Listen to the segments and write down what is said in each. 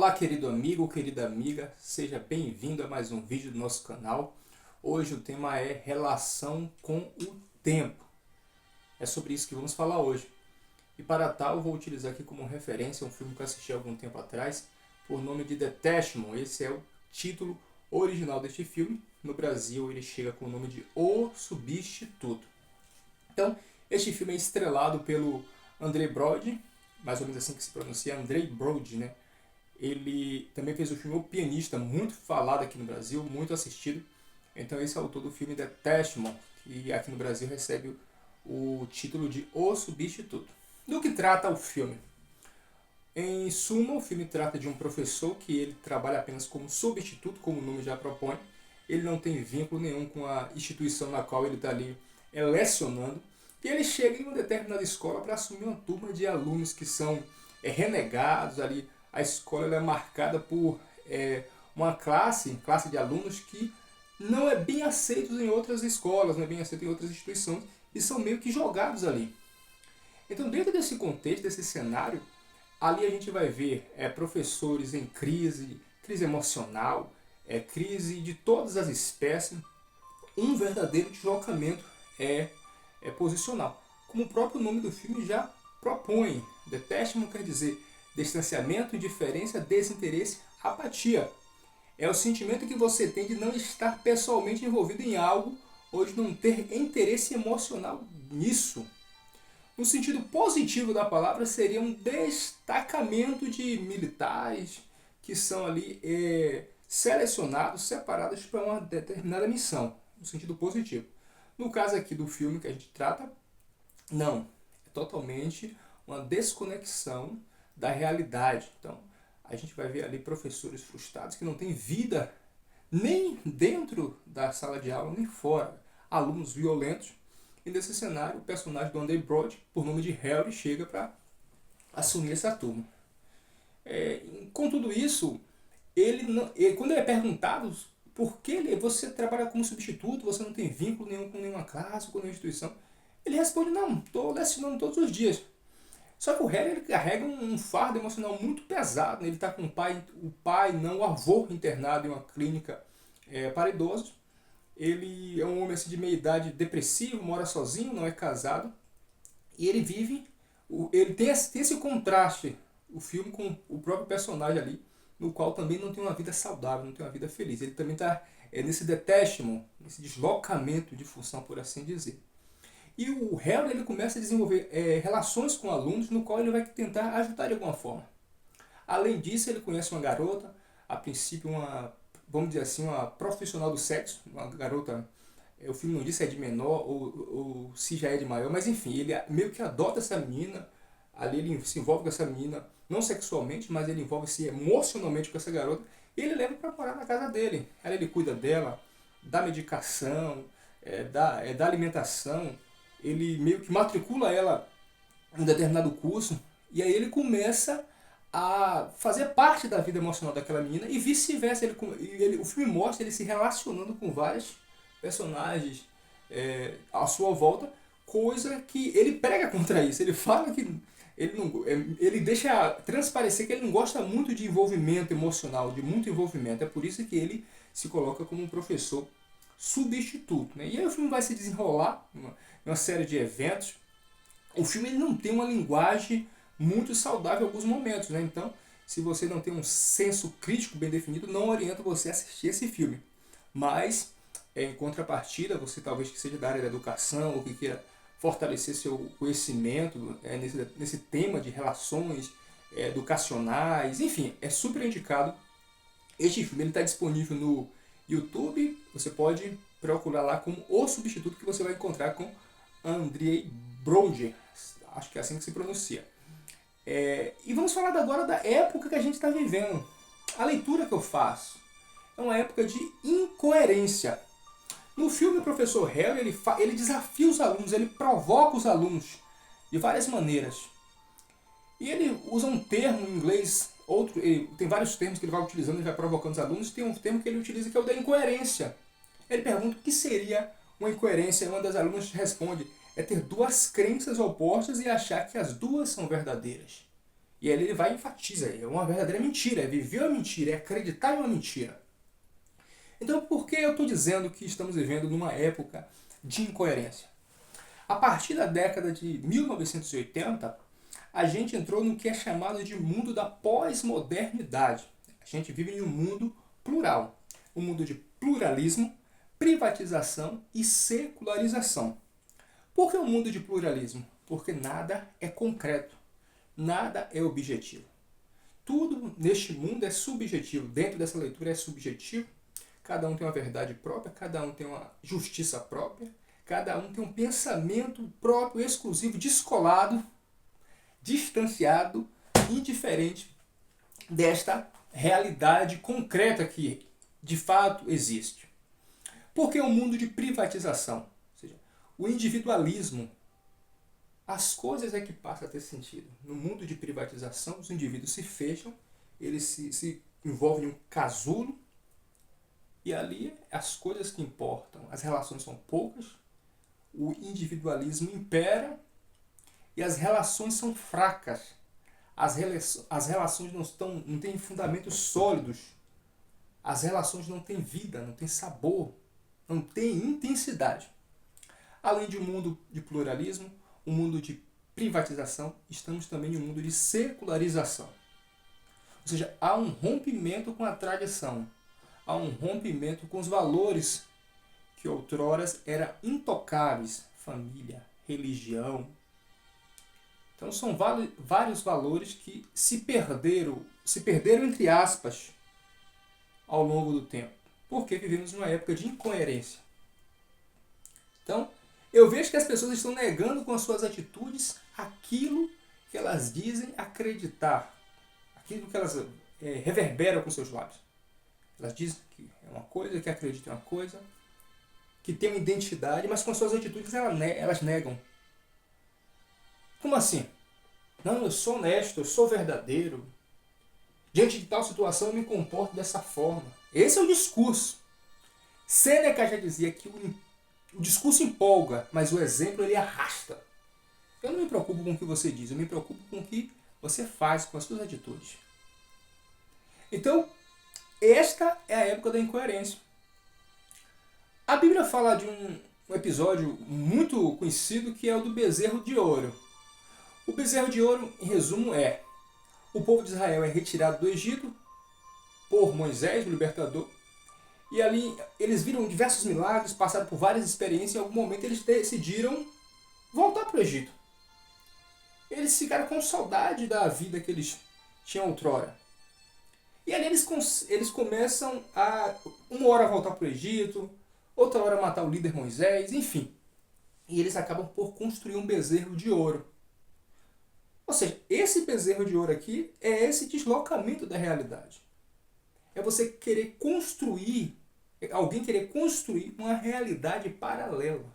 Olá, querido amigo, querida amiga, seja bem-vindo a mais um vídeo do nosso canal. Hoje o tema é relação com o tempo. É sobre isso que vamos falar hoje. E para tal, eu vou utilizar aqui como referência um filme que eu assisti há algum tempo atrás, por nome de The Testament. Esse é o título original deste filme. No Brasil ele chega com o nome de O Substituto. Então, este filme é estrelado pelo Andrei Brody, mais ou menos assim que se pronuncia, Andrei Brody, né? Ele também fez o filme O Pianista, muito falado aqui no Brasil, muito assistido. Então esse é o autor do filme The Testament, que aqui no Brasil recebe o título de O Substituto. Do que trata o filme? Em suma, o filme trata de um professor que ele trabalha apenas como substituto, como o nome já propõe. Ele não tem vínculo nenhum com a instituição na qual ele está ali lecionando. E ele chega em uma determinada escola para assumir uma turma de alunos que são renegados ali. A escola é marcada por uma classe de alunos que não é bem aceitos em outras escolas, não é bem aceito em outras instituições e são meio que jogados ali. Então, dentro desse contexto, desse cenário, ali a gente vai ver professores em crise emocional, crise de todas as espécies, um verdadeiro deslocamento posicional. Como o próprio nome do filme já propõe, The Testament quer dizer distanciamento, indiferença, desinteresse, apatia. É o sentimento que você tem de não estar pessoalmente envolvido em algo ou de não ter interesse emocional nisso. No sentido positivo da palavra, seria um destacamento de militares que são ali selecionados, separados para uma determinada missão, no sentido positivo. No caso aqui do filme que a gente trata, não. É totalmente uma desconexão da realidade. Então, a gente vai ver ali professores frustrados que não têm vida nem dentro da sala de aula, nem fora. Alunos violentos. E nesse cenário, o personagem do Andrei Brody, por nome de Harry, chega para assumir essa turma. Com tudo isso, quando ele é perguntado por que você trabalha como substituto, você não tem vínculo nenhum com nenhuma classe, com nenhuma instituição, ele responde, não, estou lecionando todos os dias. Só que o Harry ele carrega um fardo emocional muito pesado. Né? Ele está com o pai, não o avô, internado em uma clínica para idosos. Ele é um homem assim, de meia idade depressivo, mora sozinho, não é casado. E ele vive, ele tem esse contraste, o filme com o próprio personagem ali, no qual também não tem uma vida saudável, não tem uma vida feliz. Ele também está nesse detachment, nesse deslocamento de função, por assim dizer. E o Harry ele começa a desenvolver relações com alunos no qual ele vai tentar ajudar de alguma forma. Além disso, ele conhece uma garota, a princípio vamos dizer assim, uma profissional do sexo, uma garota, o filme não diz se é de menor ou se já é de maior, mas enfim, ele meio que adota essa menina, ali ele se envolve com essa menina, não sexualmente, mas ele envolve-se emocionalmente com essa garota, e ele leva para morar na casa dele. Aí ele cuida dela, dá medicação, dá alimentação, ele meio que matricula ela em um determinado curso e aí ele começa a fazer parte da vida emocional daquela menina e vice-versa. O filme mostra ele se relacionando com vários personagens à sua volta, coisa que ele prega contra isso. Ele fala que ele deixa transparecer que ele não gosta muito de envolvimento emocional, de muito envolvimento. É por isso que ele se coloca como um professor substituto. Né? E aí o filme vai se desenrolar uma série de eventos. O filme ele não tem uma linguagem muito saudável em alguns momentos, né? Então, se você não tem um senso crítico bem definido, não oriento você a assistir esse filme. Mas, em contrapartida, você talvez que seja da área da educação ou que queira fortalecer seu conhecimento nesse tema de relações educacionais, enfim, é super indicado. Este filme está disponível no YouTube, você pode procurar lá como O Substituto, que você vai encontrar com Andrei Brody, acho que é assim que se pronuncia. E vamos falar agora da época que a gente está vivendo. A leitura que eu faço é uma época de incoerência. No filme, o professor Harry ele desafia os alunos, ele provoca os alunos de várias maneiras. E ele usa um termo em inglês, tem vários termos que ele vai utilizando, ele vai provocando os alunos, tem um termo que ele utiliza que é o da incoerência. Ele pergunta o que seria uma incoerência, e uma das alunas responde, é ter duas crenças opostas e achar que as duas são verdadeiras. E aí ele vai e enfatiza, é uma verdadeira mentira, é viver uma mentira, é acreditar em uma mentira. Então por que eu estou dizendo que estamos vivendo numa época de incoerência? A partir da década de 1980, a gente entrou no que é chamado de mundo da pós-modernidade. A gente vive em um mundo plural, um mundo de pluralismo, privatização e secularização. Por que um mundo de pluralismo? Porque nada é concreto, nada é objetivo. Tudo neste mundo é subjetivo, dentro dessa leitura é subjetivo, cada um tem uma verdade própria, cada um tem uma justiça própria, cada um tem um pensamento próprio, exclusivo, descolado, distanciado, indiferente desta realidade concreta que de fato existe. Porque é um mundo de privatização, ou seja, o individualismo, as coisas é que passam a ter sentido. No mundo de privatização, os indivíduos se fecham, eles se envolvem em um casulo, e ali as coisas que importam, as relações são poucas, o individualismo impera e as relações são fracas. As relações não têm fundamentos sólidos. As relações não têm vida, não têm sabor, não têm intensidade. Além de um mundo de pluralismo, um mundo de privatização, estamos também em um mundo de secularização. Ou seja, há um rompimento com a tradição, há um rompimento com os valores que outrora eram intocáveis, família, religião. Então são vários valores que se perderam entre aspas, ao longo do tempo, porque vivemos numa época de incoerência. Então, eu vejo que as pessoas estão negando com as suas atitudes aquilo que elas dizem acreditar, aquilo que elas reverberam com seus lábios. Elas dizem que é uma coisa, que acreditam em uma coisa, que tem uma identidade, mas com suas atitudes elas negam. Como assim? Não, eu sou honesto, eu sou verdadeiro. Diante de tal situação eu me comporto dessa forma. Esse é o discurso. Sêneca já dizia que o discurso empolga, mas o exemplo ele arrasta. Eu não me preocupo com o que você diz, eu me preocupo com o que você faz, com as suas atitudes. Então, esta é a época da incoerência. A Bíblia fala de um episódio muito conhecido que é o do bezerro de ouro. O bezerro de ouro, em resumo, é: o povo de Israel é retirado do Egito por Moisés, o libertador, e ali eles viram diversos milagres, passaram por várias experiências e em algum momento eles decidiram voltar para o Egito. Eles ficaram com saudade da vida que eles tinham outrora. E ali eles começam a, uma hora voltar para o Egito, outra hora matar o líder Moisés, enfim. E eles acabam por construir um bezerro de ouro. Ou seja, esse bezerro de ouro aqui é esse deslocamento da realidade. É você querer construir, alguém querer construir uma realidade paralela.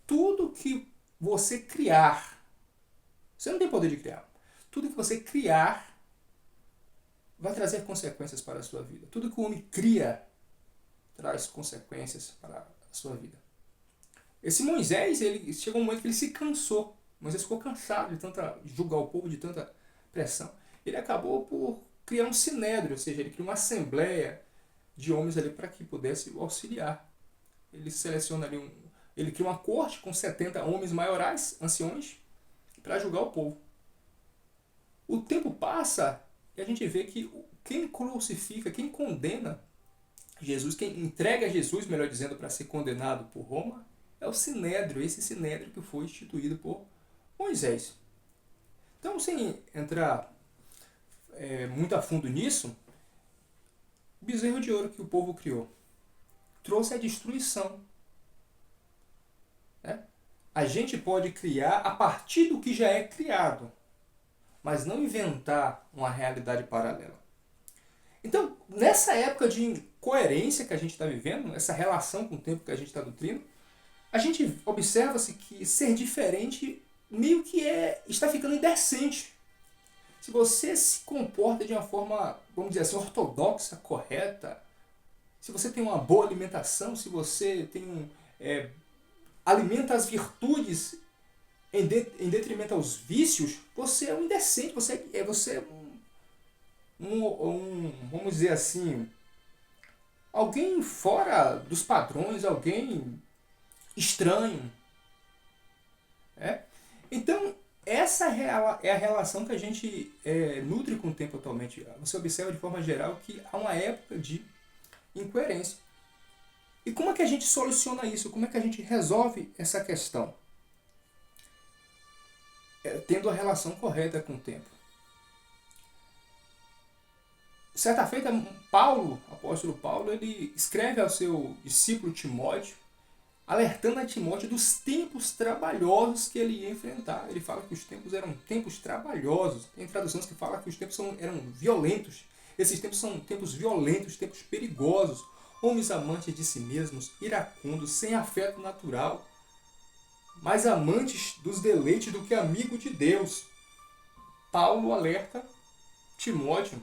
Tudo que você criar, você não tem poder de criar, tudo que você criar vai trazer consequências para a sua vida. Tudo que o homem cria traz consequências para a sua vida. Esse Moisés, ele chegou um momento que ele se cansou. Moisés ficou cansado de julgar o povo, de tanta pressão. Ele acabou por criar um sinédrio, ou seja, ele criou uma assembleia de homens ali para que pudesse auxiliar. Ele seleciona ali ele cria uma corte com 70 homens maiorais, anciões, para julgar o povo. O tempo passa e a gente vê que quem crucifica, quem condena Jesus, quem entrega Jesus, melhor dizendo, para ser condenado por Roma, é o sinédrio, esse sinédrio que foi instituído por Moisés. Então, sem entrar muito a fundo nisso, o bezerro de ouro que o povo criou trouxe a destruição. Né? A gente pode criar a partir do que já é criado, mas não inventar uma realidade paralela. Então, nessa época de incoerência que a gente está vivendo, essa relação com o tempo que a gente está nutrindo, a gente observa-se que ser diferente meio que está ficando indecente. Se você se comporta de uma forma, vamos dizer assim, ortodoxa, correta, se você tem uma boa alimentação, se você tem alimenta as virtudes em detrimento aos vícios, você é um indecente, você é vamos dizer assim, alguém fora dos padrões, alguém estranho. É? Então, essa é a relação que a gente nutre com o tempo atualmente. Você observa de forma geral que há uma época de incoerência. E como é que a gente soluciona isso? Como é que a gente resolve essa questão? Tendo a relação correta com o tempo. Certa feita, apóstolo Paulo, ele escreve ao seu discípulo Timóteo, alertando a Timóteo dos tempos trabalhosos que ele ia enfrentar. Ele fala que os tempos eram tempos trabalhosos. Tem traduções que falam que os tempos eram violentos. Esses tempos são tempos violentos, tempos perigosos. Homens amantes de si mesmos, iracundos, sem afeto natural, mais amantes dos deleites do que amigos de Deus. Paulo alerta Timóteo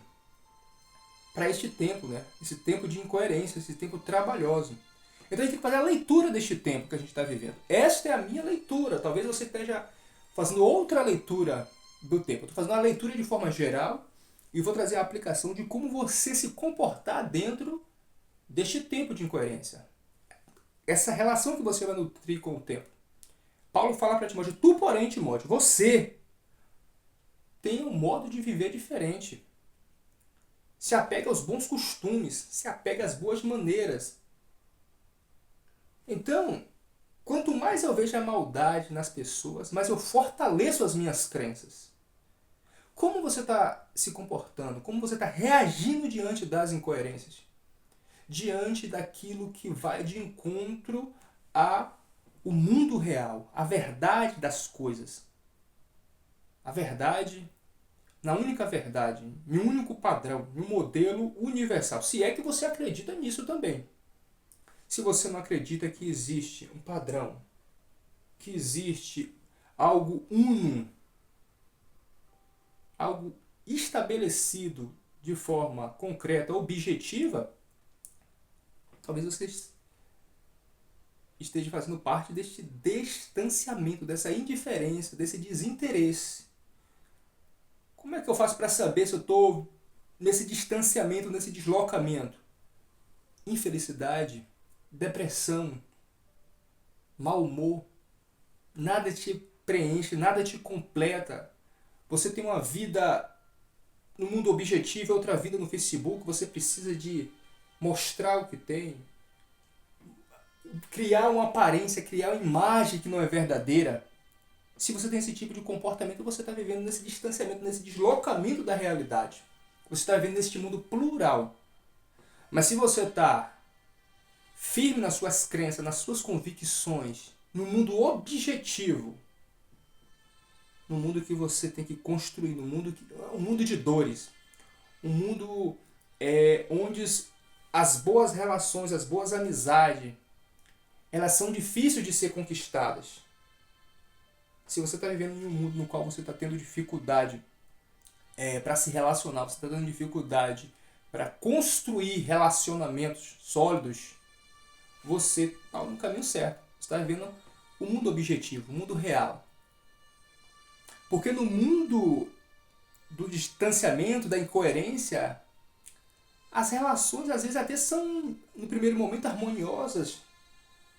para este tempo, né? Esse tempo de incoerência, esse tempo trabalhoso. Então a gente tem que fazer a leitura deste tempo que a gente está vivendo. Esta é a minha leitura. Talvez você esteja fazendo outra leitura do tempo. Eu estou fazendo uma leitura de forma geral e vou trazer a aplicação de como você se comportar dentro deste tempo de incoerência. Essa relação que você vai nutrir com o tempo. Paulo fala para Timóteo, tu porém, Timóteo, você tem um modo de viver diferente. Se apega aos bons costumes, se apega às boas maneiras. Então, quanto mais eu vejo a maldade nas pessoas, mais eu fortaleço as minhas crenças. Como você está se comportando? Como você está reagindo diante das incoerências? Diante daquilo que vai de encontro ao mundo real, a verdade das coisas. A verdade, na única verdade, em um único padrão, em um modelo universal. Se é que você acredita nisso também. Se você não acredita que existe um padrão, que existe algo uno, algo estabelecido de forma concreta, objetiva, talvez você esteja fazendo parte deste distanciamento, dessa indiferença, desse desinteresse. Como é que eu faço para saber se eu estou nesse distanciamento, nesse deslocamento? Infelicidade, depressão, mau humor, nada te preenche, nada te completa. Você tem uma vida no mundo objetivo, outra vida no Facebook, você precisa de mostrar o que tem, criar uma aparência, criar uma imagem que não é verdadeira. Se você tem esse tipo de comportamento, você está vivendo nesse distanciamento, nesse deslocamento da realidade. Você está vivendo neste mundo plural. Mas se você está firme nas suas crenças, nas suas convicções, no mundo objetivo, no mundo que você tem que construir, um mundo de dores, um mundo onde as boas relações, as boas amizades, elas são difíceis de ser conquistadas. Se você está vivendo em um mundo no qual você está tendo dificuldade para se relacionar, você está tendo dificuldade para construir relacionamentos sólidos, você está no caminho certo. Você está vivendo o mundo objetivo, o mundo real. Porque no mundo do distanciamento, da incoerência, as relações às vezes até são, no primeiro momento, harmoniosas.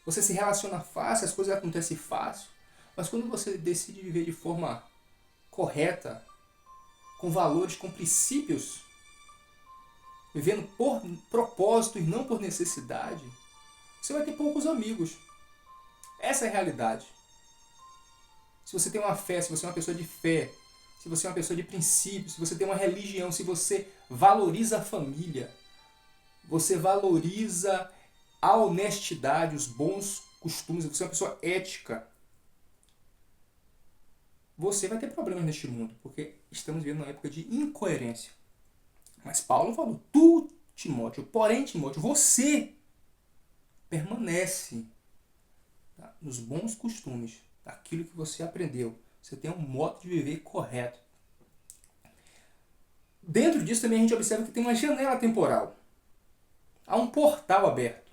Você se relaciona fácil, as coisas acontecem fácil. Mas quando você decide viver de forma correta, com valores, com princípios, vivendo por propósito e não por necessidade, você vai ter poucos amigos. Essa é a realidade. Se você tem uma fé, se você é uma pessoa de fé, se você é uma pessoa de princípios, se você tem uma religião, se você valoriza a família, você valoriza a honestidade, os bons costumes, você é uma pessoa ética, você vai ter problemas neste mundo, porque estamos vivendo uma época de incoerência. Mas Paulo falou, tu, Timóteo, porém, Timóteo, você permanece nos bons costumes, daquilo que você aprendeu. Você tem um modo de viver correto. Dentro disso também a gente observa que tem uma janela temporal. Há um portal aberto.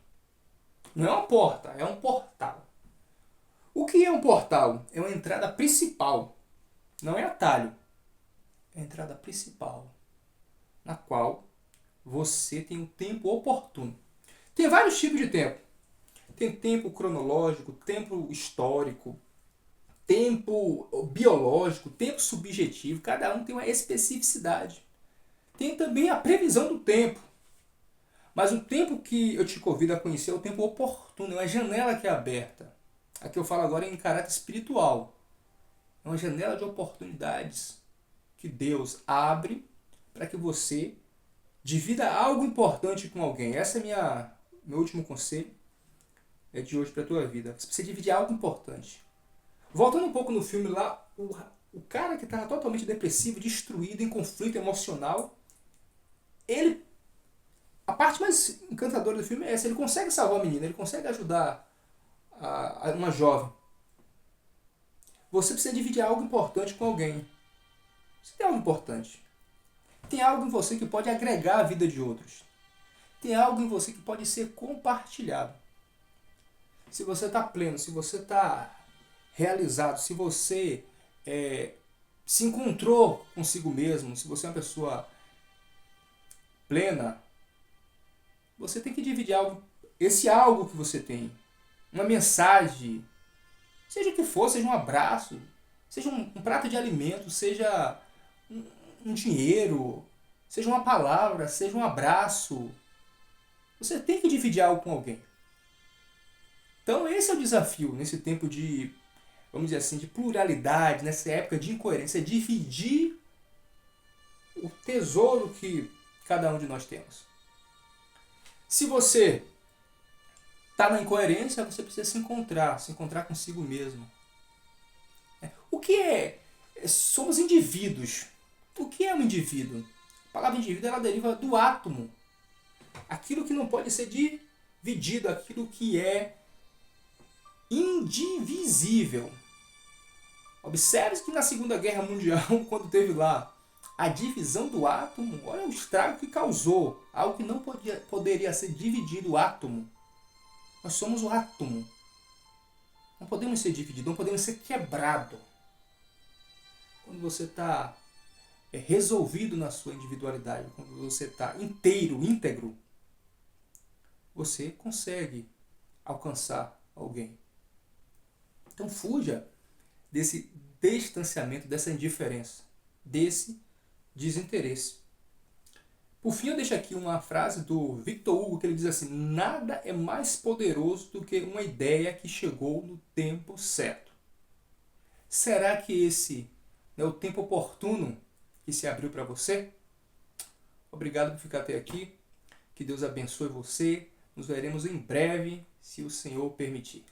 Não é uma porta, é um portal. O que é um portal? É uma entrada principal, não é atalho. É a entrada principal, na qual você tem um tempo oportuno. Tem vários tipos de tempo. Tem tempo cronológico, tempo histórico, tempo biológico, tempo subjetivo. Cada um tem uma especificidade. Tem também a previsão do tempo. Mas o tempo que eu te convido a conhecer é o tempo oportuno, é uma janela que é aberta. A que eu falo agora é em caráter espiritual. É uma janela de oportunidades que Deus abre para que você divida algo importante com alguém. Esse é meu último conselho de hoje para a tua vida. Você precisa dividir algo importante. Voltando um pouco no filme lá, o cara que estava totalmente depressivo, destruído, em conflito emocional, a parte mais encantadora do filme é essa. Ele consegue salvar a menina, ele consegue ajudar uma jovem. Você precisa dividir algo importante com alguém. Você tem algo importante. Tem algo em você que pode agregar a vida de outros. Tem algo em você que pode ser compartilhado. Se você está pleno, se você está realizado, se você se encontrou consigo mesmo, se você é uma pessoa plena, você tem que dividir algo, esse algo que você tem. Uma mensagem, seja o que for, seja um abraço, seja um prato de alimento, seja um dinheiro, seja uma palavra, seja um abraço. Você tem que dividir algo com alguém. Então esse é o desafio nesse tempo de, vamos dizer assim, de pluralidade, nessa época de incoerência, é dividir o tesouro que cada um de nós temos. Se você está na incoerência, você precisa se encontrar consigo mesmo. O que é? Somos indivíduos. O que é um indivíduo? A palavra indivíduo ela deriva do átomo. Aquilo que não pode ser dividido, aquilo que é indivisível. Observe que na Segunda Guerra Mundial, quando teve lá a divisão do átomo, olha o estrago que causou. Algo que não poderia ser dividido, o átomo. Nós somos o átomo. Não podemos ser divididos, não podemos ser quebrados. Quando você está resolvido na sua individualidade, quando você está íntegro, você consegue alcançar alguém. Então fuja desse distanciamento, dessa indiferença, desse desinteresse. Por fim, eu deixo aqui uma frase do Victor Hugo que ele diz assim: nada é mais poderoso do que uma ideia que chegou no tempo certo. Será que esse é o tempo oportuno que se abriu para você? Obrigado por ficar até aqui. Que Deus abençoe você. Nos veremos em breve, se o Senhor permitir.